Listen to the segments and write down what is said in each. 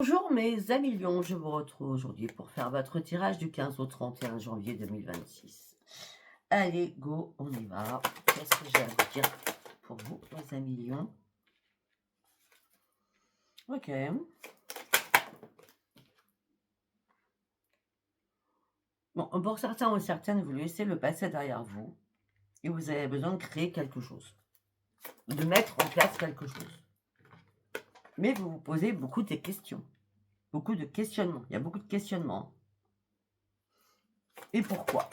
Bonjour mes amis lions, je vous retrouve aujourd'hui pour faire votre tirage du 15 au 31 janvier 2026. Allez, go, on y va. Qu'est-ce que j'ai à vous dire pour vous, mes amis lions? Ok. Bon, pour certains ou certaines, vous laissez le passé derrière vous et vous avez besoin de créer quelque chose, de mettre en place quelque chose. Mais vous vous posez beaucoup de questions, beaucoup de questionnements. Il y a beaucoup de questionnements. Et pourquoi?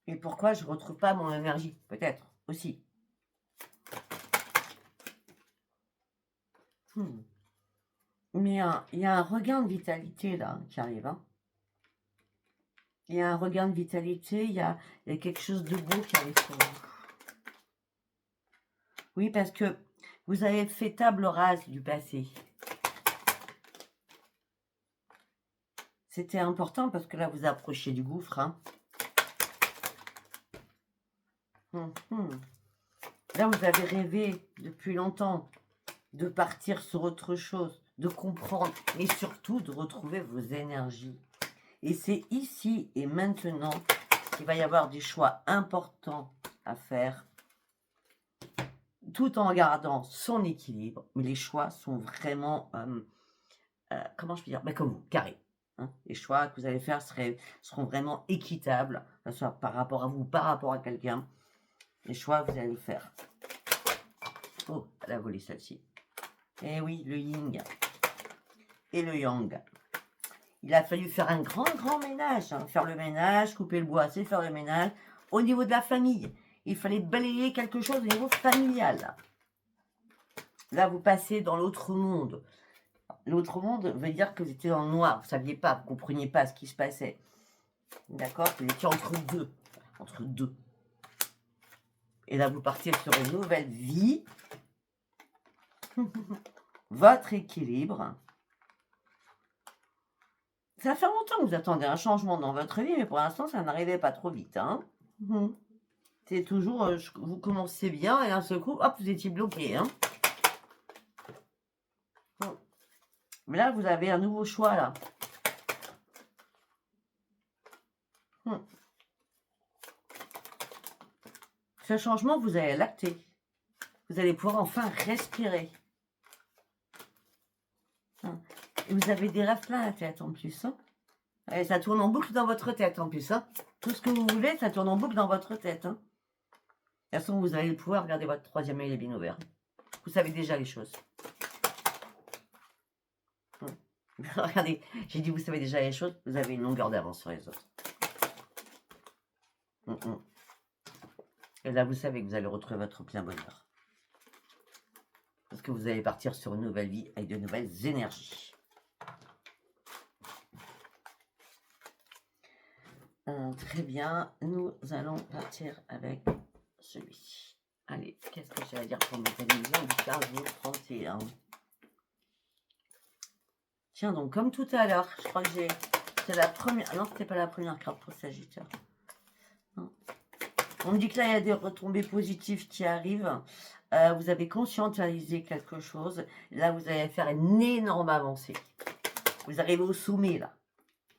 Et pourquoi je ne retrouve pas mon énergie? Peut-être aussi. Mais il y a un regain de vitalité là qui arrive. Hein. Il y a un regain de vitalité, il y a quelque chose de beau qui arrive pour vous. Oui, parce que vous avez fait table rase du passé. C'était important parce que là, vous approchez du gouffre. Hein. Là, vous avez rêvé depuis longtemps de partir sur autre chose, de comprendre, mais surtout de retrouver vos énergies. Et c'est ici et maintenant qu'il va y avoir des choix importants à faire, tout en gardant son équilibre. Mais les choix sont vraiment, comment je peux dire, comme vous, carrés. Hein. Les choix que vous allez faire seront vraiment équitables, que ce soit par rapport à vous, par rapport à quelqu'un. Les choix, vous allez le faire. Oh, elle a volé celle-ci. Eh oui, le yin et le yang. Il a fallu faire un grand ménage. Hein. Faire le ménage, couper le bois, c'est faire le ménage. Au niveau de la famille, il fallait balayer quelque chose au niveau familial. Là, vous passez dans l'autre monde. L'autre monde veut dire que vous étiez dans le noir. Vous ne saviez pas, vous ne compreniez pas ce qui se passait. D'accord? Vous étiez entre deux. Entre deux. Et là, vous partiez sur une nouvelle vie. Votre équilibre. Ça fait longtemps que vous attendez un changement dans votre vie, mais pour l'instant, ça n'arrivait pas trop vite. Hein. C'est toujours, vous commencez bien et d'un seul coup, hop, vous étiez bloqué. Hein. Mais là, vous avez un nouveau choix, là. Ce changement, vous allez l'acter. Vous allez pouvoir enfin respirer. Et vous avez des rêves plein la tête en plus. Hein. Et ça tourne en boucle dans votre tête en plus. Hein. Tout ce que vous voulez, ça tourne en boucle dans votre tête. Hein. De toute façon, vous allez pouvoir regarder votre troisième œil, les bien ouverts. Vous savez déjà les choses. Regardez, j'ai dit vous savez déjà les choses, vous avez une longueur d'avance sur les autres. Et là, vous savez que vous allez retrouver votre plein bonheur. Parce que vous allez partir sur une nouvelle vie avec de nouvelles énergies. Très bien, nous allons partir avec celui-ci. Allez, qu'est-ce que j'ai à dire pour mes amis du 15 au 31? Tiens, donc comme tout à l'heure, je crois que c'est la première... Non, c'était pas la première carte pour Sagittaire. Non. On me dit que là, il y a des retombées positives qui arrivent. Vous avez conscientisé quelque chose. Là, vous allez faire une énorme avancée. Vous arrivez au sommet, là.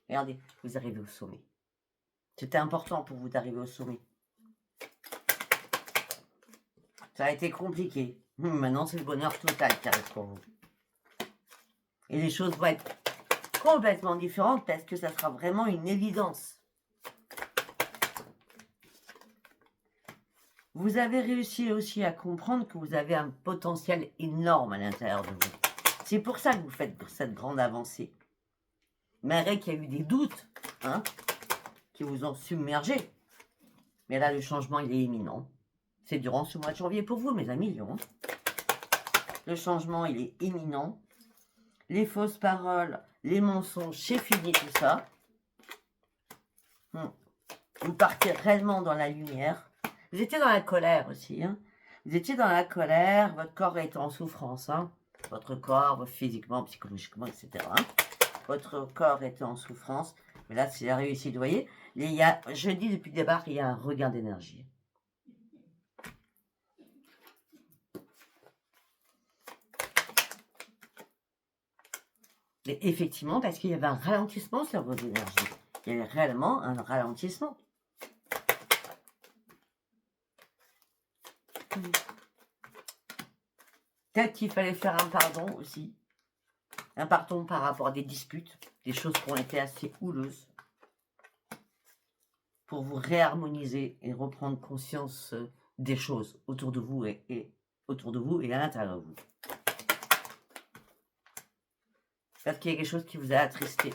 Regardez, vous arrivez au sommet. C'était important pour vous d'arriver au sommet. Ça a été compliqué. Maintenant, c'est le bonheur total qui arrive pour vous. Et les choses vont être complètement différentes parce que ça sera vraiment une évidence. Vous avez réussi aussi à comprendre que vous avez un potentiel énorme à l'intérieur de vous. C'est pour ça que vous faites cette grande avancée. Malgré qu'il y a eu des doutes, hein, qui vous ont submergé. Mais là, le changement, il est imminent. C'est durant ce mois de janvier pour vous, mes amis lions. Le changement, il est imminent. Les fausses paroles, les mensonges, c'est fini tout ça. Vous partez réellement dans la lumière. Vous étiez dans la colère aussi. Hein. Vous étiez dans la colère, votre corps était en souffrance. Hein. Votre corps, physiquement, psychologiquement, etc. Hein. Votre corps était en souffrance. Mais là, c'est la réussite. Vous voyez, je dis depuis le départ, il y a un regain d'énergie. Et effectivement, parce qu'il y avait un ralentissement sur vos énergies. Il y avait réellement un ralentissement. Peut-être qu'il fallait faire un pardon aussi. Un pardon par rapport à des disputes, des choses qui ont été assez houleuses. Pour vous réharmoniser et reprendre conscience des choses autour de vous et autour de vous et à l'intérieur de vous. Peut-être qu'il y a quelque chose qui vous a attristé.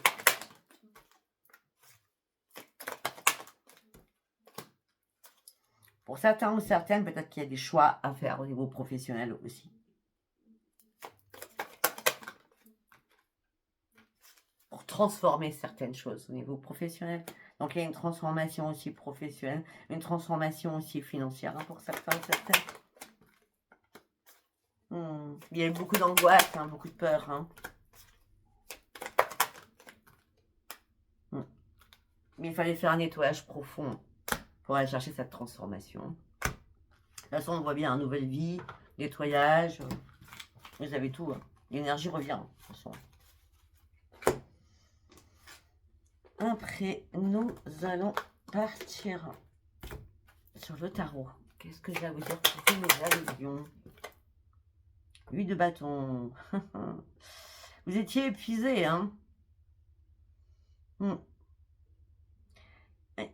Pour certains ou certaines, peut-être qu'il y a des choix à faire au niveau professionnel aussi. Pour transformer certaines choses au niveau professionnel. Donc, il y a une transformation aussi professionnelle, une transformation aussi financière pour certains et certaines. Il y a eu beaucoup d'angoisse, beaucoup de peur. Mais il fallait faire un nettoyage profond pour aller chercher cette transformation. De toute façon, on voit bien, nouvelle vie, nettoyage. Vous avez tout. L'énergie revient. De toute façon. Après, nous allons partir sur le tarot. Qu'est-ce que j'ai à vous dire pour tous mes allusions? 8 de bâton. Vous étiez épuisé,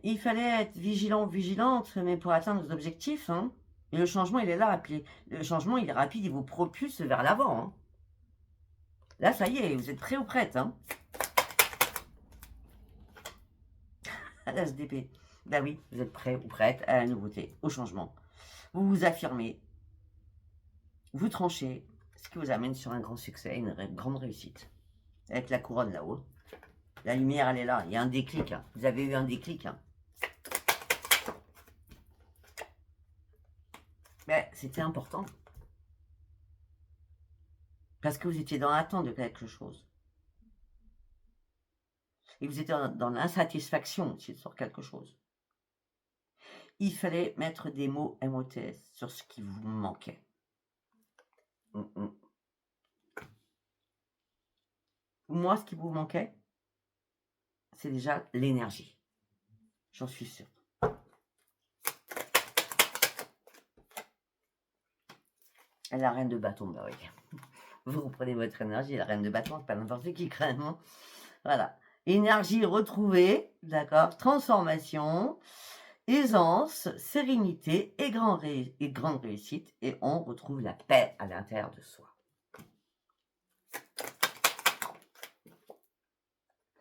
Il fallait être vigilant, vigilante, mais pour atteindre nos objectifs, Et le changement, il est là. Le changement, il est rapide, il vous propulse vers l'avant, Là, ça y est, vous êtes prêt ou prête, L'As d'épée. Ben oui, vous êtes prêt ou prête à la nouveauté, au changement. Vous vous affirmez, vous tranchez, ce qui vous amène sur un grand succès, une grande réussite. Avec la couronne là-haut. La lumière, elle est là. Il y a un déclic. Vous avez eu un déclic. Mais c'était important. Parce que vous étiez dans l'attente de quelque chose. Et vous étiez dans l'insatisfaction aussi sur quelque chose. Il fallait mettre des mots MOTS sur ce qui vous manquait. Moi, ce qui vous manquait, c'est déjà l'énergie. J'en suis sûre. La reine de bâton, bah oui. Vous reprenez votre énergie, la reine de bâton, pas n'importe qui, crânement. Voilà. Énergie retrouvée, d'accord, transformation, aisance, sérénité et grande réussite. Et on retrouve la paix à l'intérieur de soi.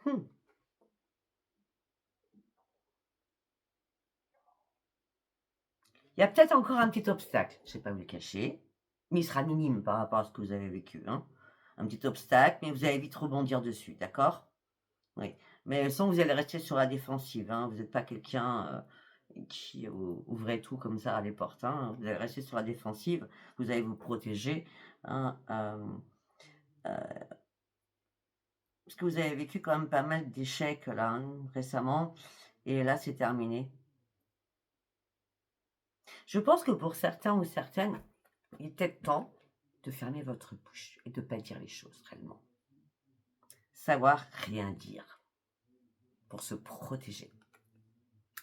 Il y a peut-être encore un petit obstacle, je ne sais pas vous le cacher, mais il sera minime par rapport à ce que vous avez vécu. Un petit obstacle, mais vous allez vite rebondir dessus, d'accord? Oui. Mais sans vous allez rester sur la défensive. Vous n'êtes pas quelqu'un qui ouvrait tout comme ça à les portes. Vous allez rester sur la défensive, vous allez vous protéger. Parce que vous avez vécu quand même pas mal d'échecs là récemment, et là c'est terminé. Je pense que pour certains ou certaines, il est peut-être temps de fermer votre bouche et de ne pas dire les choses réellement. Savoir rien dire pour se protéger.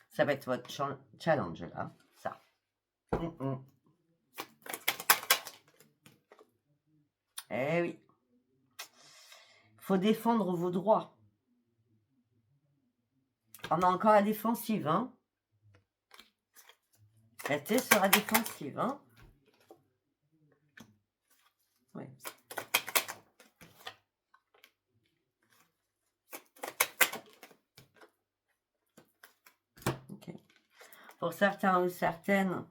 Ça va être votre challenge là, ça. Eh oui. Faut défendre vos droits. On a encore la défensive, Restez sur la défensive, Ouais. Ok. Pour certains ou certaines,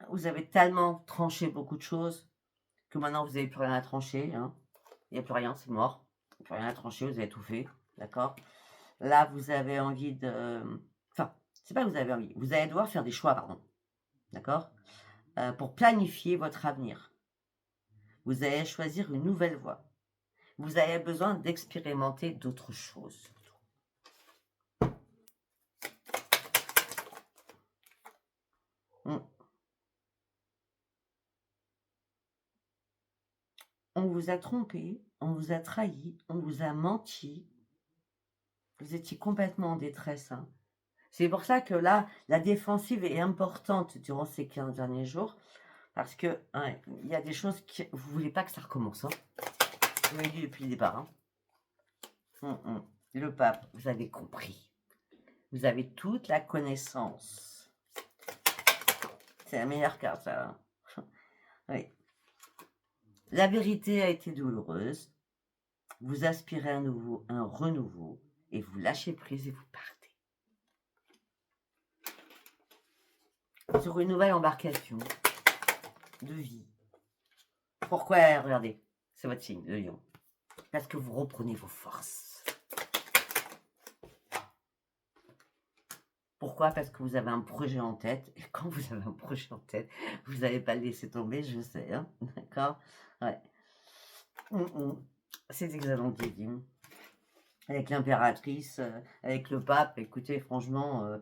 vous avez tellement tranché beaucoup de choses que maintenant vous n'avez plus rien à trancher. Il n'y a plus rien, c'est mort. Il n'y a plus rien à trancher, vous avez tout fait. D'accord? Là, vous avez envie de. Enfin, c'est pas que vous avez envie. Vous allez devoir faire des choix, pardon. D'accord? Pour planifier votre avenir. Vous allez choisir une nouvelle voie. Vous avez besoin d'expérimenter d'autres choses, surtout. on vous a trompé, on vous a trahi, on vous a menti. Vous étiez complètement en détresse, hein. C'est pour ça que là, la défensive est importante durant ces 15 derniers jours. Parce que hein, il y a des choses que vous ne voulez pas que ça recommence, hein. Je vous l'ai dit depuis le départ, hein. Le pape, vous avez compris. Vous avez toute la connaissance. C'est la meilleure carte, ça, hein. Oui. La vérité a été douloureuse. Vous aspirez un renouveau, et vous lâchez prise et vous partez. Sur une nouvelle embarcation de vie. Pourquoi? Regardez, c'est votre signe, le lion. Parce que vous reprenez vos forces. Pourquoi? Parce que vous avez un projet en tête. Et quand vous avez un projet en tête, vous n'allez pas le laisser tomber, je sais, hein. D'accord? Ouais. C'est excellent, divine. Avec l'impératrice, avec le pape, écoutez, franchement,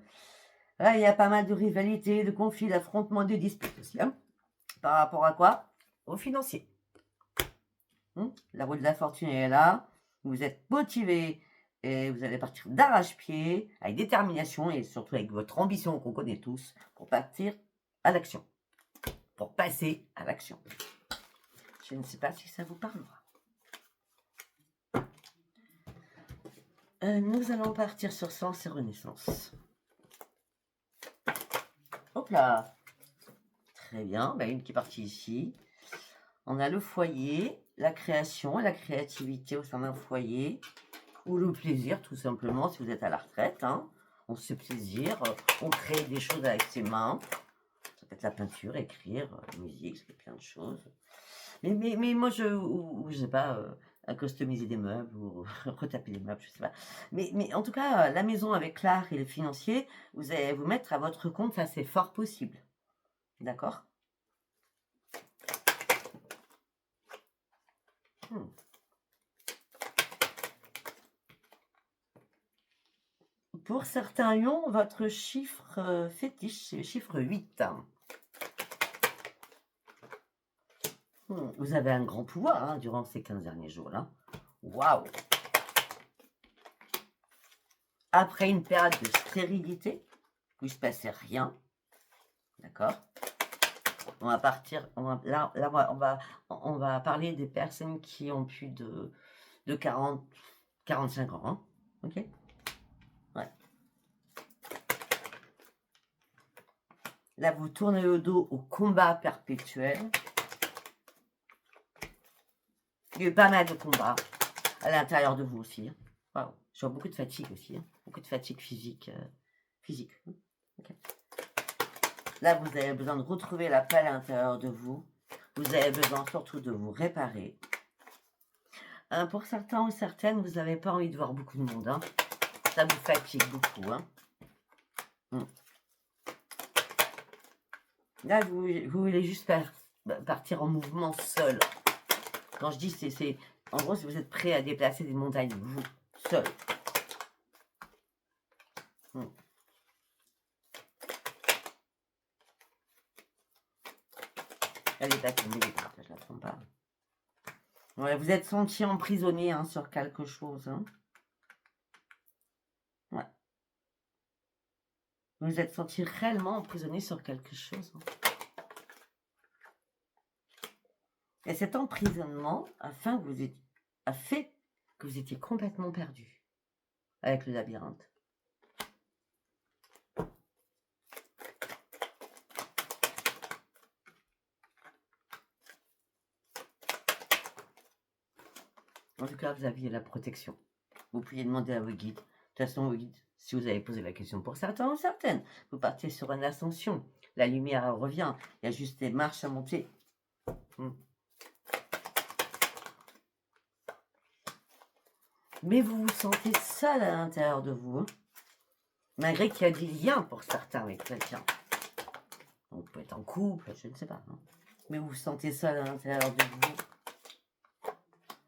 il y a pas mal de rivalités, de conflits, d'affrontements, de disputes aussi, hein. Par rapport à quoi? Aux financiers. La roue de la fortune est là. Vous êtes motivé et vous allez partir d'arrache-pied, avec détermination et surtout avec votre ambition qu'on connaît tous, pour partir à l'action. Pour passer à l'action. Je ne sais pas si ça vous parlera. Nous allons partir sur Sens et Renaissance. Hop là. Très bien. Une qui est partie ici. On a le foyer, la création, la créativité au sein d'un foyer, ou le plaisir, tout simplement, si vous êtes à la retraite, hein. On se fait plaisir, on crée des choses avec ses mains. Ça peut être la peinture, écrire, musique, ça fait plein de choses. Mais moi, je sais pas, customiser des meubles ou retaper des meubles, je sais pas. Mais en tout cas, la maison avec l'art et le financier, vous allez vous mettre à votre compte, ça c'est fort possible. D'accord? Pour certains lions, votre chiffre fétiche, c'est le chiffre 8. Vous avez un grand pouvoir, hein, durant ces 15 derniers jours-là. Waouh! Après une période de stérilité, où il ne se passait rien, d'accord? On va partir, là, on va parler des personnes qui ont plus de 40, 45 ans, hein, ok? Ouais. Là, vous tournez le dos au combat perpétuel. Il y a eu pas mal de combats à l'intérieur de vous aussi, hein. Waouh. Je vois beaucoup de fatigue aussi, hein. Beaucoup de fatigue physique. Hein. Okay. Là, vous avez besoin de retrouver la paix à l'intérieur de vous. Vous avez besoin surtout de vous réparer. Pour certains ou certaines, vous n'avez pas envie de voir beaucoup de monde, hein. Ça vous fatigue beaucoup, hein. Là, vous voulez juste partir en mouvement seul. Quand je dis, c'est en gros, si vous êtes prêt à déplacer des montagnes, vous, seul. Elle est pas tombée, je la trompe pas. Ouais, vous êtes senti emprisonné, hein, sur quelque chose, hein. Ouais. Vous vous êtes senti réellement emprisonné sur quelque chose, hein. Et cet emprisonnement a fait que vous étiez complètement perdu avec le labyrinthe. En tout cas, vous aviez la protection. Vous pouviez demander à vos guides. De toute façon, vos guides, si vous avez posé la question pour certains ou certaines, vous partez sur une ascension. La lumière revient. Il y a juste des marches à monter. Mais vous vous sentez seul à l'intérieur de vous, hein, malgré qu'il y a des liens pour certains avec quelqu'un. Donc, vous pouvez être en couple, je ne sais pas, hein. Mais vous vous sentez seul à l'intérieur de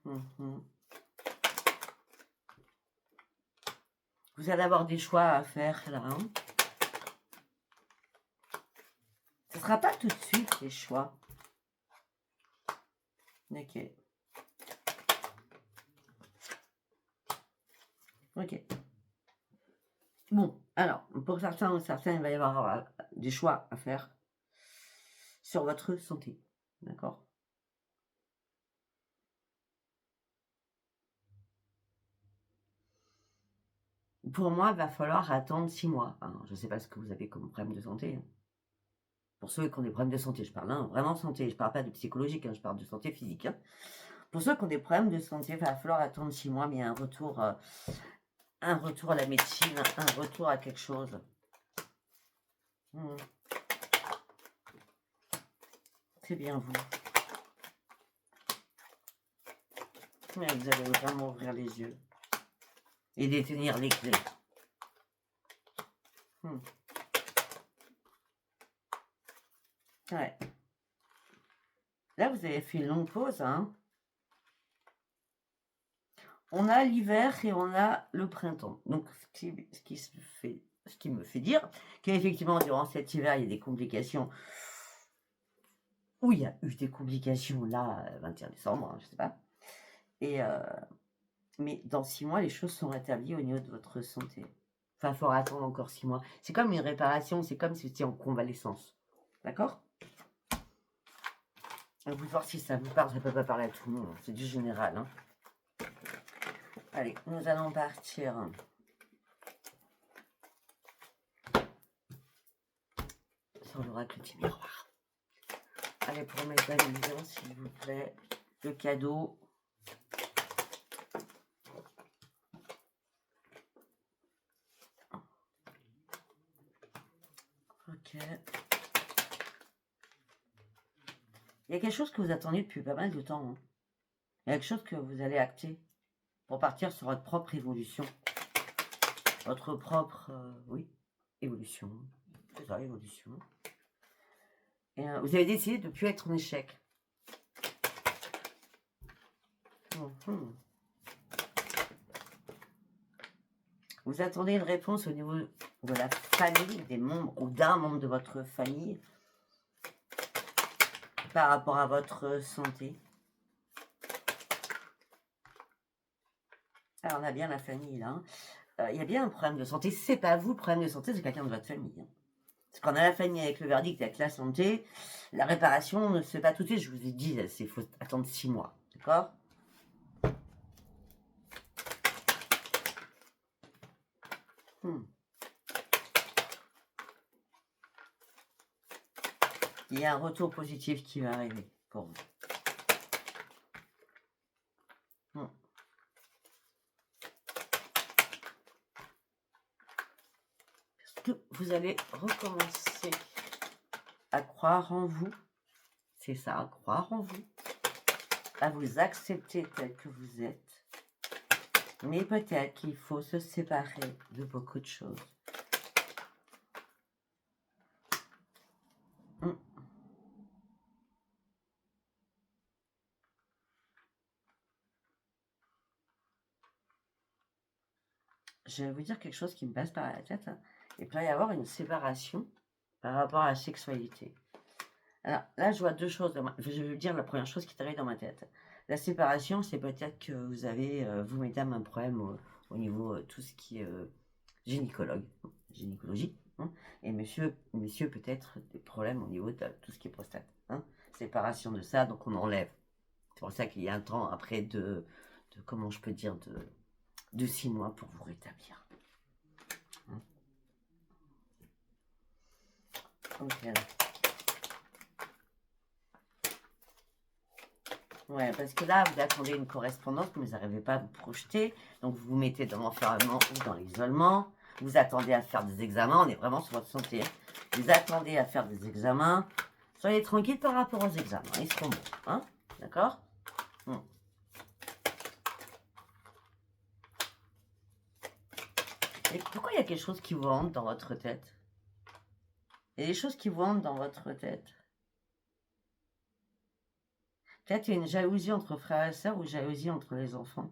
vous. Vous allez avoir des choix à faire là, hein. Ce ne sera pas tout de suite les choix. Ok. Ok. Bon, alors, pour certains ou certaines, il va y avoir des choix à faire sur votre santé. D'accord? Pour moi, il va falloir attendre 6 mois. Alors, je ne sais pas ce que vous avez comme problème de santé, hein. Pour ceux qui ont des problèmes de santé, je parle, hein, vraiment santé. Je ne parle pas de psychologique, hein, je parle de santé physique, hein. Pour ceux qui ont des problèmes de santé, il va falloir attendre 6 mois, mais il y a un retour à la médecine, un retour à quelque chose. C'est bien vous. Mais vous allez vraiment ouvrir les yeux et détenir les clés. Ouais. Là, vous avez fait une longue pause, hein. On a l'hiver et on a le printemps. Donc, ce qui me fait dire qu'effectivement, durant cet hiver, il y a des complications. Oui, il y a eu des complications là, 21 décembre, hein, je sais pas. Mais dans 6 mois, les choses sont rétablies au niveau de votre santé. Enfin, il faudra attendre encore 6 mois. C'est comme une réparation, c'est comme si vous étiez en convalescence. D'accord? On va voir si ça vous parle, ça ne peut pas parler à tout le monde, c'est du général, hein. Allez, nous allons partir sur l'oracle du miroir. Allez, pour mes amis, s'il vous plaît, le cadeau. Ok. Il y a quelque chose que vous attendiez depuis pas mal de temps, hein. Il y a quelque chose que vous allez acter pour partir sur votre propre évolution. Votre propre, oui, évolution. C'est ça, évolution. Et vous avez décidé de ne plus être en échec. Vous attendez une réponse au niveau de la famille, des membres ou d'un membre de votre famille par rapport à votre santé. Alors, on a bien la famille là. Il y a bien un problème de santé. C'est pas vous le problème de santé, c'est quelqu'un de votre famille. Parce qu'on a la famille avec le verdict, avec la santé, la réparation ne se fait pas tout de suite. Je vous ai dit, il faut attendre 6 mois. D'accord? Il y a un retour positif qui va arriver pour vous. Parce que vous allez recommencer à croire en vous. C'est ça, à croire en vous. À vous accepter tel que vous êtes. Mais peut-être qu'il faut se séparer de beaucoup de choses. Je vais vous dire quelque chose qui me passe par la tête. Il peut y avoir une séparation par rapport à la sexualité. Alors là, je vois deux choses. Je vais vous dire la première chose qui t'arrive dans ma tête. La séparation, c'est peut-être que vous avez, vous, mesdames, un problème au niveau tout ce qui est gynécologie. Hein, et monsieur peut-être des problèmes au niveau de tout ce qui est prostate. Hein, séparation de ça, donc on enlève. C'est pour ça qu'il y a un temps après de comment je peux dire, de 6 mois pour vous rétablir. Hein. Ok. Ouais, parce que là, vous attendez une correspondance, mais vous n'arrivez pas à vous projeter. Donc, vous vous mettez dans l'enfermement ou dans l'isolement. Vous attendez à faire des examens. On est vraiment sur votre santé. Vous attendez à faire des examens. Soyez tranquille par rapport aux examens. Ils seront bons. Hein? D'accord? Et pourquoi il y a quelque chose qui vous hante dans votre tête? Il y a des choses qui vous hantent dans votre tête. Peut-être il y a une jalousie entre frères et sœurs ou jalousie entre les enfants.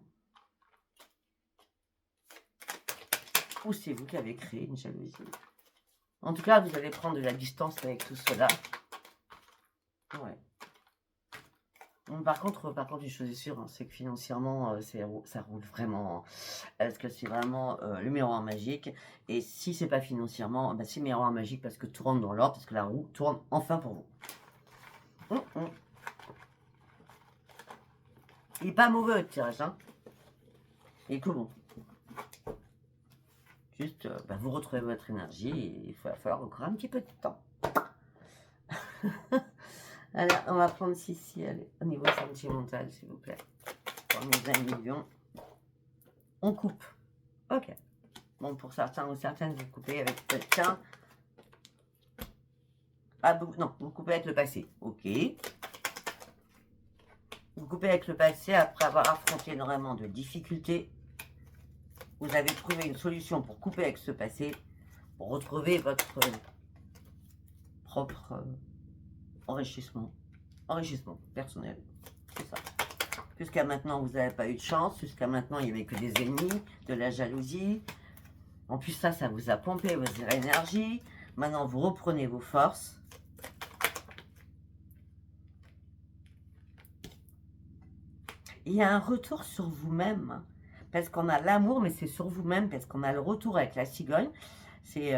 Ou c'est vous qui avez créé une jalousie. En tout cas, vous allez prendre de la distance avec tout cela. Ouais. Par contre, une chose est sûre, hein, c'est que financièrement, ça roule vraiment, hein. Parce que c'est vraiment le miroir magique. Et si c'est pas financièrement, bah, c'est le miroir magique parce que tout rentre dans l'ordre, parce que la roue tourne enfin pour vous. Il est pas mauvais le tirage, hein. Il est cool, bon. Juste, bah, vous retrouvez votre énergie et il va falloir encore un petit peu de temps. Allez, on va prendre Sissi, allez, au niveau sentimental, s'il vous plaît. Pour mes 1 million. On coupe. Ok. Bon, pour certains ou certaines, vous coupez avec quelqu'un. Ah, non, vous coupez avec le passé. Ok. Vous coupez avec le passé après avoir affronté énormément de difficultés. Vous avez trouvé une solution pour couper avec ce passé, pour retrouver votre propre enrichissement personnel. C'est ça. Jusqu'à maintenant, vous n'avez pas eu de chance. Jusqu'à maintenant, il n'y avait que des ennemis, de la jalousie. En plus, ça vous a pompé vos énergies. Maintenant, vous reprenez vos forces. Il y a un retour sur vous-même. Parce qu'on a l'amour, mais c'est sur vous-même. Parce qu'on a le retour avec la cigogne. C'est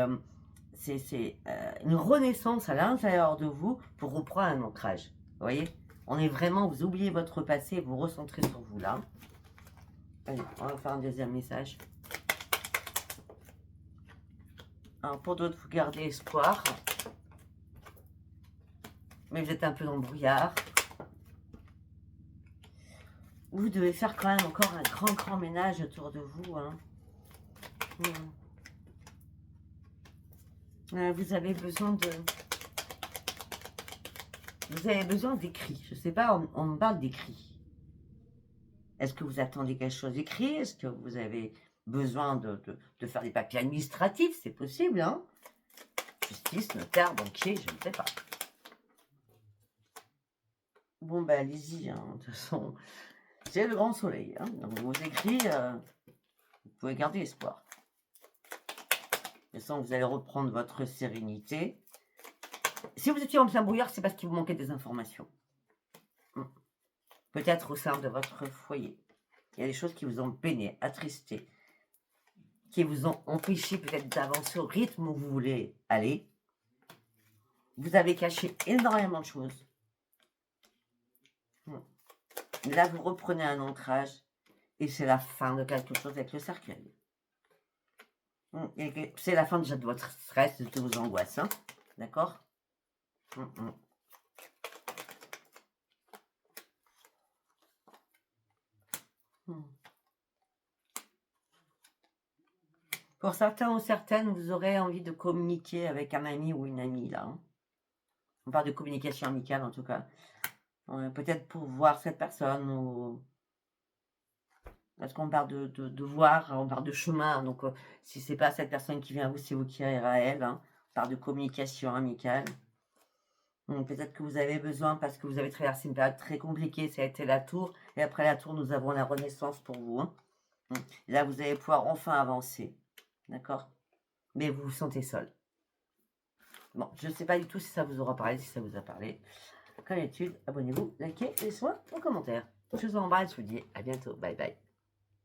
une renaissance à l'intérieur de vous pour reprendre un ancrage. Vous voyez? On est vraiment, vous oubliez votre passé, vous recentrez sur vous là. Allez, on va faire un deuxième message. Alors, pour d'autres, vous gardez espoir. Mais vous êtes un peu dans le brouillard. Vous devez faire quand même encore un grand ménage autour de vous. Hein. Vous avez besoin de... Vous avez besoin d'écrits. Je ne sais pas, on me parle d'écrits. Est-ce que vous attendez quelque chose d'écrit? Est-ce que vous avez besoin de faire des papiers administratifs? C'est possible, hein? Justice, notaire, banquier, je ne sais pas. Bon, ben allez-y, hein. De toute façon, c'est le grand soleil. Hein. Donc, vos écrits, vous pouvez garder espoir. De toute façon, vous allez reprendre votre sérénité. Si vous étiez en plein brouillard, c'est parce qu'il vous manquait des informations. Peut-être au sein de votre foyer. Il y a des choses qui vous ont peiné, attristé, qui vous ont empêché peut-être d'avancer au rythme où vous voulez aller. Vous avez caché énormément de choses. Là, vous reprenez un ancrage et c'est la fin de quelque chose avec le cercueil. C'est la fin déjà de votre stress, de vos angoisses. Hein. D'accord? Pour certains ou certaines, vous aurez envie de communiquer avec un ami ou une amie, là. Hein. On parle de communication amicale, en tout cas. Peut-être pour voir cette personne ou... Parce qu'on parle de voir, on parle de chemin. Donc, si c'est pas cette personne qui vient à vous, c'est vous qui irez à elle. Hein. On parle de communication amicale. Peut-être que vous avez besoin, parce que vous avez traversé une période très compliquée, ça a été la tour. Et après la tour, nous avons la renaissance pour vous. Hein. Là, vous allez pouvoir enfin avancer. D'accord? Mais vous vous sentez seul. Bon, je ne sais pas du tout si ça vous aura parlé, si ça vous a parlé. Comme d'habitude, abonnez-vous, likez, laissez-moi vos commentaires. Je vous embrasse, je vous dis à bientôt. Bye bye.